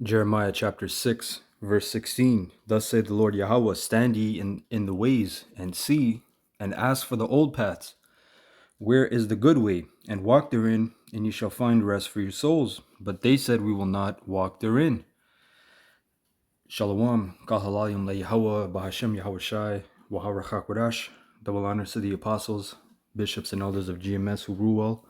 Jeremiah chapter 6, verse 16. Thus saith the Lord Yahweh, stand ye in the ways, and see, and ask for the old paths. Where is the good way? And walk therein, and ye shall find rest for your souls. But they said, we will not walk therein. Shalom, Kal Halalim Le Yahweh, Bahashem Yahweh Shai, Wahara Chakwadash. Double honors to the apostles, bishops, and elders of GMS who rule well,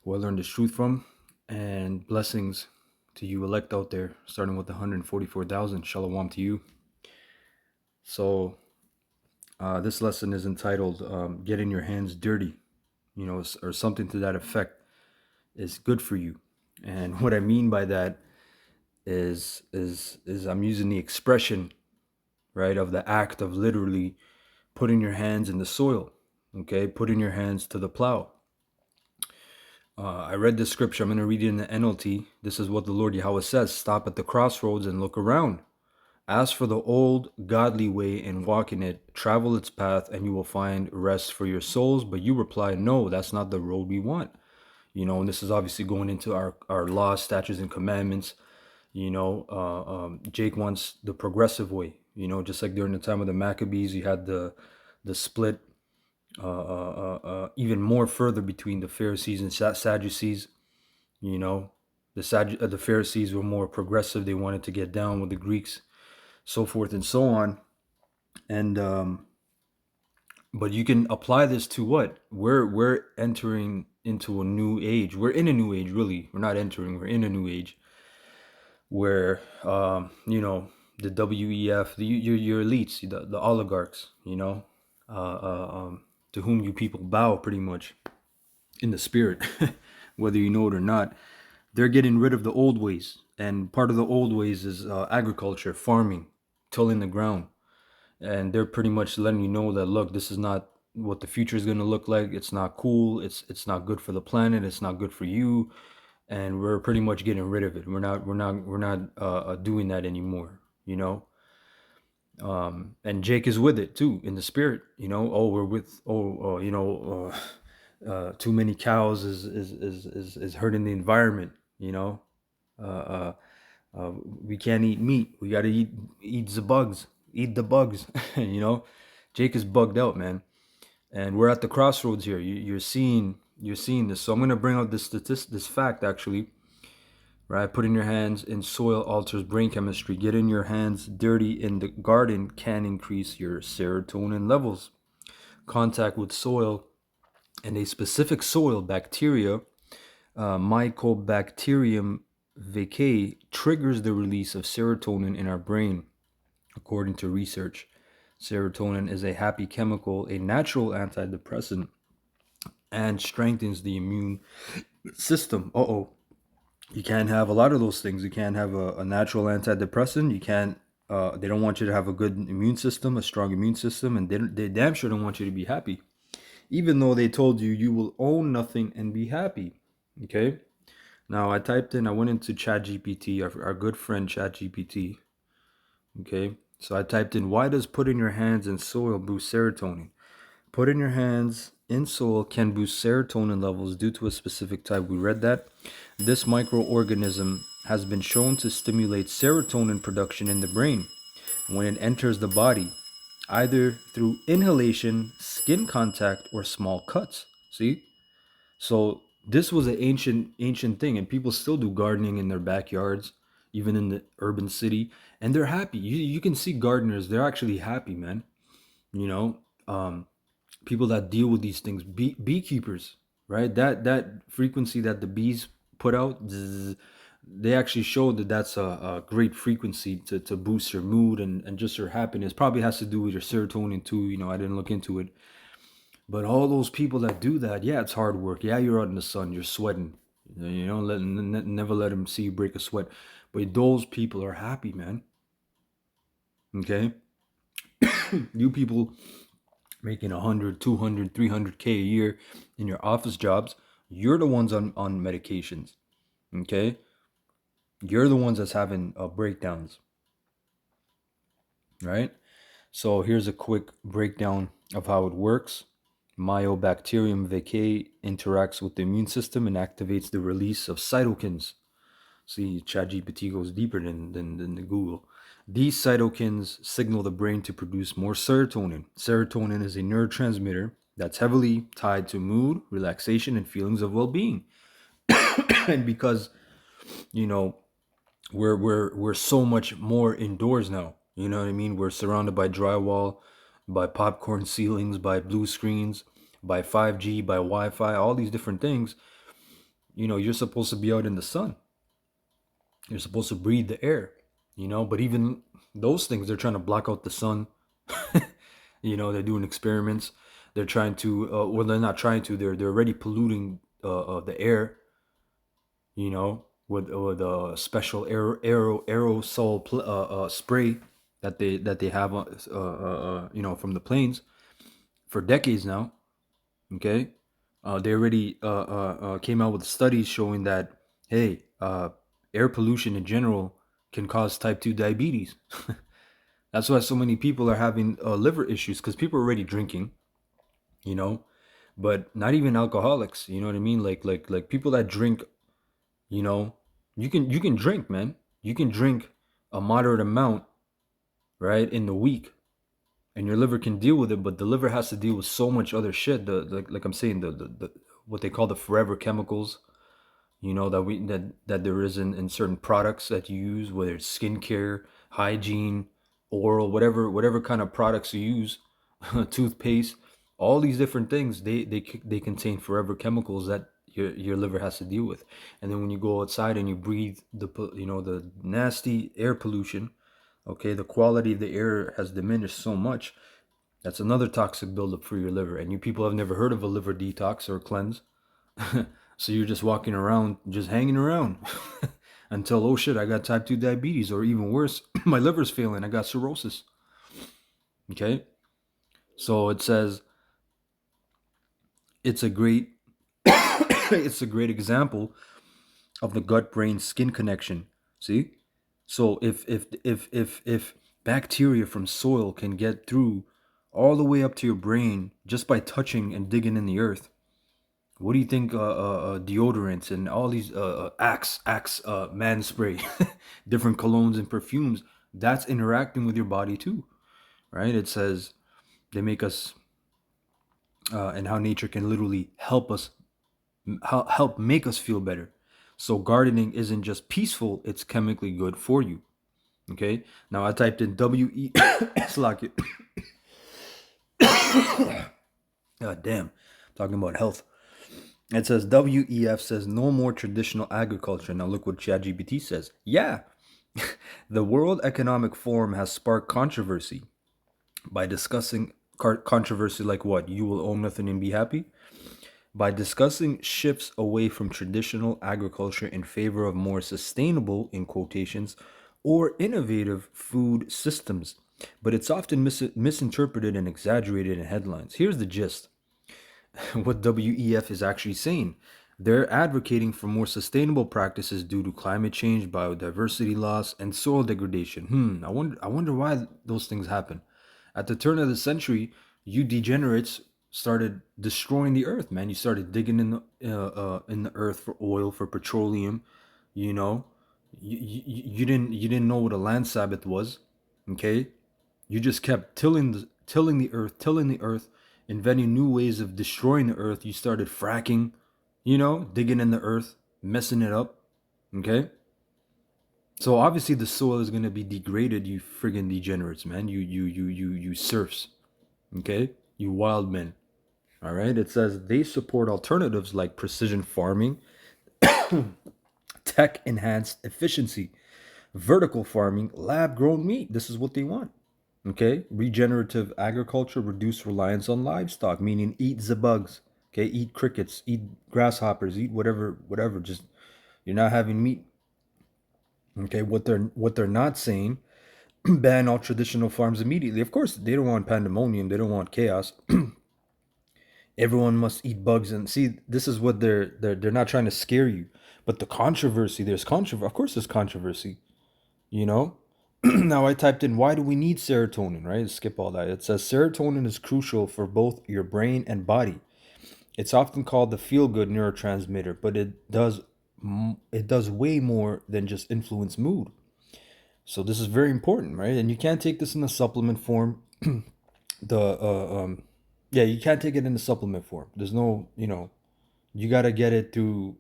who I learned this truth from, and blessings to you elect out there, starting with the 144,000. Shalom to you. So this lesson is entitled "Getting Your Hands Dirty," or something to that effect. Is good for you, and what I mean by that is I'm using the expression, right, of the act of literally putting your hands in the soil, okay, putting your hands to the plow. I read this scripture. I'm going to read it in the NLT. This is what the Lord Yahweh says: stop at the crossroads and look around. Ask for the old godly way and walk in it. Travel its path, and you will find rest for your souls. But you reply, no, that's not the road we want. And this is obviously going into our laws, statutes, and commandments. Jake wants the progressive way. Just like during the time of the Maccabees, you had the split even more further between the Pharisees and Sadducees. The Pharisees were more progressive. They wanted to get down with the Greeks, so forth and so on. And but you can apply this to what? We're entering into a new age. We're in a new age, really. We're not entering, we're in a new age where the WEF, your elites, the oligarchs, to whom you people bow pretty much in the spirit, whether you know it or not. They're getting rid of the old ways. And part of the old ways is agriculture, farming, tilling the ground. And they're pretty much letting you know that, look, this is not what the future is going to look like. It's not cool. It's not good for the planet. It's not good for you. And we're pretty much getting rid of it. We're not doing that anymore, and Jake is with it too, in the spirit, we're with, too many cows is hurting the environment, we can't eat meat. We got to eat the bugs, Jake is bugged out, man. And we're at the crossroads here. You're seeing this. So I'm going to bring out this fact, actually, right? Putting your hands in soil alters brain chemistry. Getting your hands dirty in the garden can increase your serotonin levels. Contact with soil and a specific soil bacteria, Mycobacterium vaccae, triggers the release of serotonin in our brain. According to research, serotonin is a happy chemical, a natural antidepressant, and strengthens the immune system. You can't have a lot of those things. You can't have a natural antidepressant. You can't. They don't want you to have a good immune system, a strong immune system, and they damn sure don't want you to be happy, even though they told you you will own nothing and be happy. Okay. Now I went into ChatGPT, our good friend ChatGPT. Okay. So I typed in, why does putting your hands in soil boost serotonin? Putting your hands in soil can boost serotonin levels due to a specific type. We read that. This microorganism has been shown to stimulate serotonin production in the brain when it enters the body, either through inhalation, skin contact, or small cuts. See? So this was an ancient thing, and people still do gardening in their backyards, even in the urban city, and they're happy. You can see gardeners; they're actually happy, man. People that deal with these things, beekeepers, right? That frequency that the bees put out, they actually showed that that's a great frequency to boost your mood and just your happiness. Probably has to do with your serotonin too. I didn't look into it. But all those people that do that, yeah, it's hard work. Yeah, you're out in the sun, you're sweating. Never let them see you break a sweat. But those people are happy, man. Okay? You people making 100, 200, 300K a year in your office jobs, you're the ones on medications. Okay? You're the ones that's having breakdowns. Right? So here's a quick breakdown of how it works. Mycobacterium vaccae interacts with the immune system and activates the release of cytokines. See, ChatGPT goes deeper than the Google. These cytokines signal the brain to produce more serotonin. Serotonin is a neurotransmitter that's heavily tied to mood, relaxation, and feelings of well-being. And because you know we're so much more indoors now. You know what I mean? We're surrounded by drywall, by popcorn ceilings, by blue screens, by 5G, by Wi-Fi, all these different things. You're supposed to be out in the sun. You're supposed to breathe the air. But even those things, they're trying to block out the sun. They're doing experiments. They're trying to, well, they're not trying to. They're already polluting the air. With a special aerosol spray that they have, from the planes for decades now. Okay, they already came out with studies showing that, hey, air pollution in general can cause type 2 diabetes. That's why so many people are having liver issues, because people are already drinking, you know, but not even alcoholics. You know what I mean? Like people that drink, you know, you can drink, man. You can drink a moderate amount, right, in the week, and your liver can deal with it. But the liver has to deal with so much other shit. Like I'm saying, the what they call the forever chemicals, that there is in certain products that you use, whether it's skincare, hygiene, oral, whatever kind of products you use, toothpaste, all these different things, they contain forever chemicals that your liver has to deal with. And then when you go outside and you breathe the nasty air pollution, okay, the quality of the air has diminished so much. That's another toxic buildup for your liver. And you people have never heard of a liver detox or cleanse. So you're just walking around, just hanging around until, oh shit, I got type 2 diabetes, or even worse, my liver's failing, I got cirrhosis. Okay? So it says it's a great it's a great example of the gut brain skin connection. See? So if bacteria from soil can get through all the way up to your brain just by touching and digging in the earth, what do you think? Deodorants and all these Axe man spray, different colognes and perfumes. That's interacting with your body too, right? It says they make us, and how nature can literally help make us feel better. So gardening isn't just peaceful; it's chemically good for you. Okay. Now I typed in WE. Slack it. God damn, talking about health. It says WEF says no more traditional agriculture. Now look what ChatGPT says. Yeah, the World Economic Forum has sparked controversy by discussing controversy like what? You will own nothing and be happy? By discussing shifts away from traditional agriculture in favor of more sustainable, in quotations, or innovative food systems. But it's often misinterpreted and exaggerated in headlines. Here's the gist. What WEF is actually saying. They're advocating for more sustainable practices due to climate change, biodiversity loss, and soil degradation. I wonder why those things happen. At the turn of the century, you degenerates started destroying the earth, man. You started digging in the earth for oil, for petroleum. You know, you didn't know what a land sabbath was. Okay, you just kept tilling the earth, inventing new ways of destroying the earth. You started fracking, digging in the earth, messing it up. Okay? So obviously the soil is gonna be degraded, you friggin' degenerates, man. You serfs. Okay? You wild men. Alright? It says they support alternatives like precision farming, tech enhanced efficiency, vertical farming, lab grown meat. This is what they want. Okay, regenerative agriculture, reduce reliance on livestock, meaning eat the bugs. Okay, eat crickets, eat grasshoppers, eat whatever. Just you're not having meat. Okay, what they're not saying, ban all traditional farms immediately. Of course, they don't want pandemonium. They don't want chaos. Everyone must eat bugs, and see, this is what they're not trying to scare you. But the controversy, there's controversy. Of course, there's controversy. You know, now I typed in why do we need serotonin, right? Skip all that. It says serotonin is crucial for both your brain and body. It's often called the feel good neurotransmitter, but it does it does way more than just influence mood. So this is very important, right? And you can't take this in a supplement form. The yeah, you can't take it in a supplement form. There's no, you got to get it through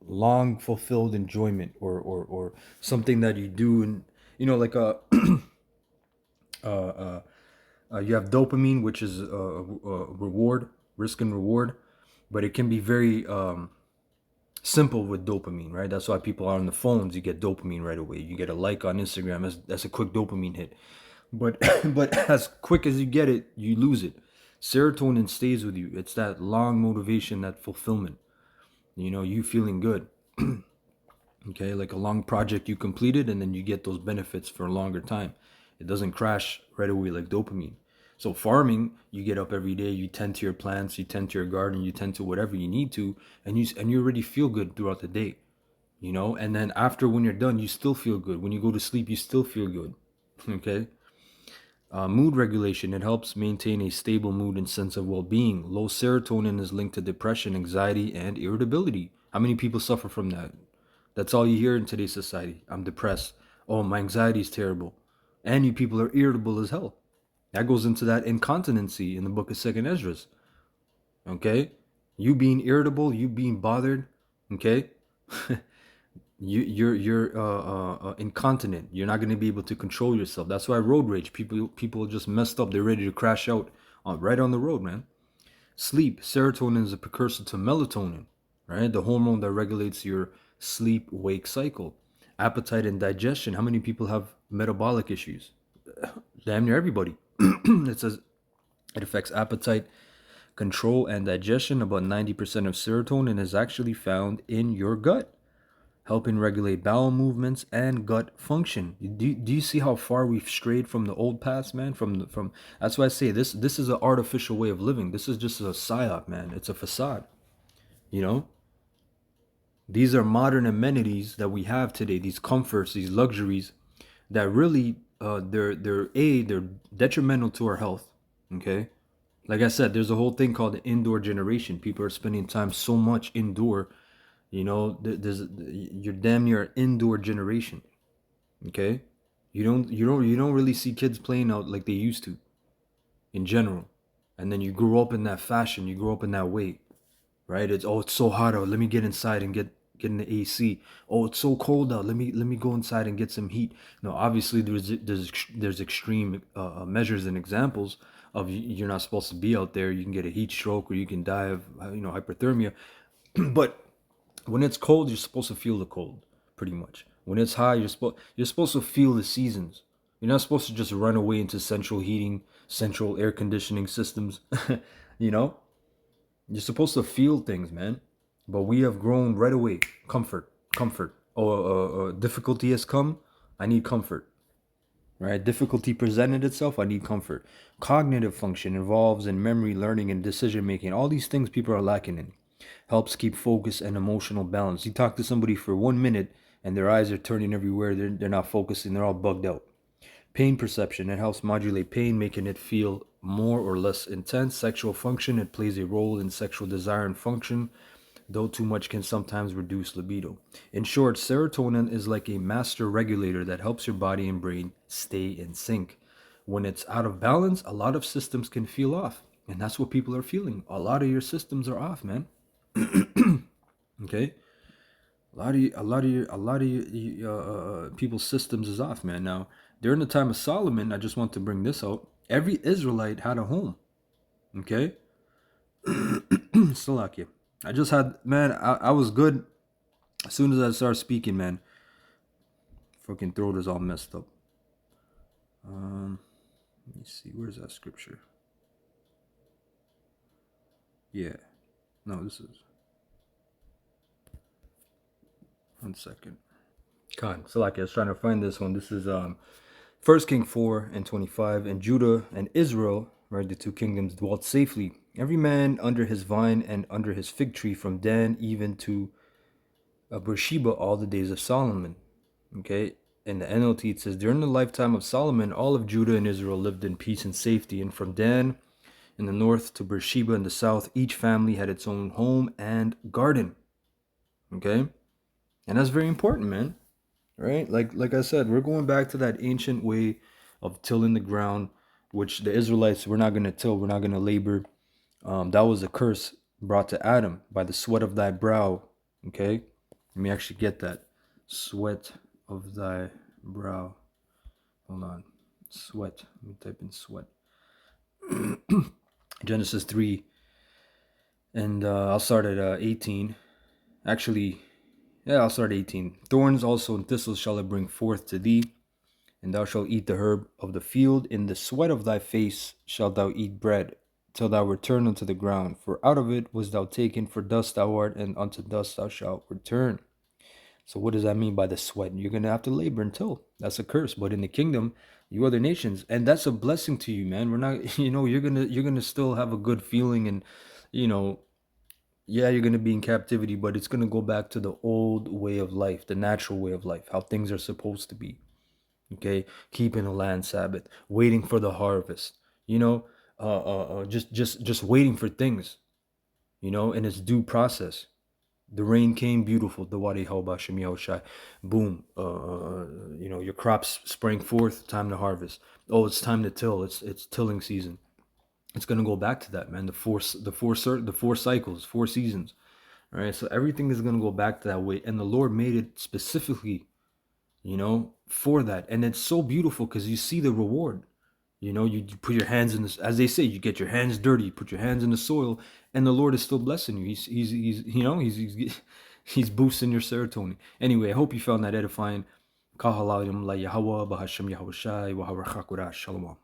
long fulfilled enjoyment, or something that you do, and like you have dopamine, which is a reward, risk and reward, but it can be very simple with dopamine, right? That's why people are on the phones. You get dopamine right away. You get a like on Instagram. That's a quick dopamine hit. But but as quick as you get it, you lose it. Serotonin stays with you. It's that long motivation, that fulfillment. You feeling good. Okay, like a long project you completed, and then you get those benefits for a longer time. It doesn't crash right away like dopamine. So farming, you get up every day, you tend to your plants, you tend to your garden, you tend to whatever you need to, and you already feel good throughout the day. And then after, when you're done, you still feel good. When you go to sleep, you still feel good. Okay. Mood regulation, it helps maintain a stable mood and sense of well-being. Low serotonin is linked to depression, anxiety, and irritability. How many people suffer from that? That's all you hear in today's society. I'm depressed. Oh, my anxiety is terrible. And you people are irritable as hell. That goes into that incontinency in the book of Second Esdras. Okay? You being irritable, you being bothered, okay? You're incontinent. You're not going to be able to control yourself. That's why road rage. People just messed up. They're ready to crash out right on the road, man. Sleep. Serotonin is a precursor to melatonin, right? The hormone that regulates your sleep wake cycle. Appetite and digestion. How many people have metabolic issues? Damn near everybody. It says it affects appetite, control, and digestion. About 90% of serotonin is actually found in your gut, helping regulate bowel movements and gut function. Do you see how far we've strayed from the old past, man? From That's why I say this is an artificial way of living. This is just a psyop, man. It's a facade. You know, these are modern amenities that we have today. These comforts, these luxuries, that really they're detrimental to our health. Okay, like I said, there's a whole thing called the indoor generation. People are spending time so much indoor. You're damn near an indoor generation. Okay, you don't really see kids playing out like they used to in general. And then you grow up in that fashion. You grow up in that way, right? It's so hot out. Let me get inside and get in the AC. Oh, it's so cold out. Let me go inside and get some heat. No, obviously there's extreme measures and examples of you're not supposed to be out there. You can get a heat stroke, or you can die of hypothermia. But when it's cold, you're supposed to feel the cold, pretty much. When it's high, you're supposed to feel the seasons. You're not supposed to just run away into central heating, central air conditioning systems. you know, you're supposed to feel things, man. But we have grown right away. Comfort, comfort. Oh, difficulty has come. I need comfort. Right? Difficulty presented itself. I need comfort. Cognitive function involves in memory, learning, and decision making. All these things people are lacking in. Helps keep focus and emotional balance. You talk to somebody for 1 minute and their eyes are turning everywhere. They're not focusing. They're all bugged out. Pain perception. It helps modulate pain, making it feel more or less intense. Sexual function. It plays a role in sexual desire and function, though too much can sometimes reduce libido. In short, serotonin is like a master regulator that helps your body and brain stay in sync. When it's out of balance, a lot of systems can feel off. And that's what people are feeling. A lot of your systems are off, man. Okay? A lot of people's systems is off, man. Now, during the time of Solomon, I just want to bring this out. Every Israelite had a home. Okay? Slovakia. I just had, man, I was good as soon as I started speaking, man. Fucking throat is all messed up. Let me see. Where's that scripture? Yeah. No, this is. 1 second. God, Slovakia. I was trying to find this one. This is First King 4:25. And Judah and Israel, right, the two kingdoms, dwelt safely, every man under his vine and under his fig tree, from Dan even to Beersheba, all the days of Solomon. Okay, in the NLT it says, during the lifetime of Solomon, all of Judah and Israel lived in peace and safety, and from Dan in the north to Beersheba in the south, each family had its own home and garden. Okay, And that's very important, man. Right? Like I said, we're going back to that ancient way of tilling the ground, which the Israelites we're not gonna till, we're not gonna labor. That was a curse brought to Adam by the sweat of thy brow. Okay, let me actually get that sweat of thy brow. Hold on, sweat. Let me type in sweat. Genesis 3, and I'll start at 18. Actually, yeah, I'll start at 18. Thorns also and thistles shall it bring forth to thee, and thou shalt eat the herb of the field. In the sweat of thy face shalt thou eat bread, till thou return unto the ground. For out of it was thou taken, for dust thou art, and unto dust thou shalt return. So what does that mean by the sweat? You're gonna have to labor until. That's a curse. But in the kingdom, you other nations, and that's a blessing to you, man. We're not, you're gonna still have a good feeling, and you know, yeah, you're gonna be in captivity, but it's gonna go back to the old way of life, the natural way of life, how things are supposed to be. Okay, keeping a land Sabbath, waiting for the harvest. You know, just waiting for things. In its due process. The rain came beautiful. The wadi hauba shai. Boom. Your crops sprang forth. Time to harvest. Oh, it's time to till. It's tilling season. It's gonna go back to that, man. The four cycles, 4 seasons. All right. So everything is gonna go back to that way, and the Lord made it specifically, for that, and it's so beautiful because you see the reward. You put your hands in this, as they say, you get your hands dirty, you put your hands in the soil, and the Lord is still blessing you. He's boosting your serotonin. Anyway, I hope you found that edifying. Kahalayim la Yahweh bahashem Yahweh Shai wa Shalom.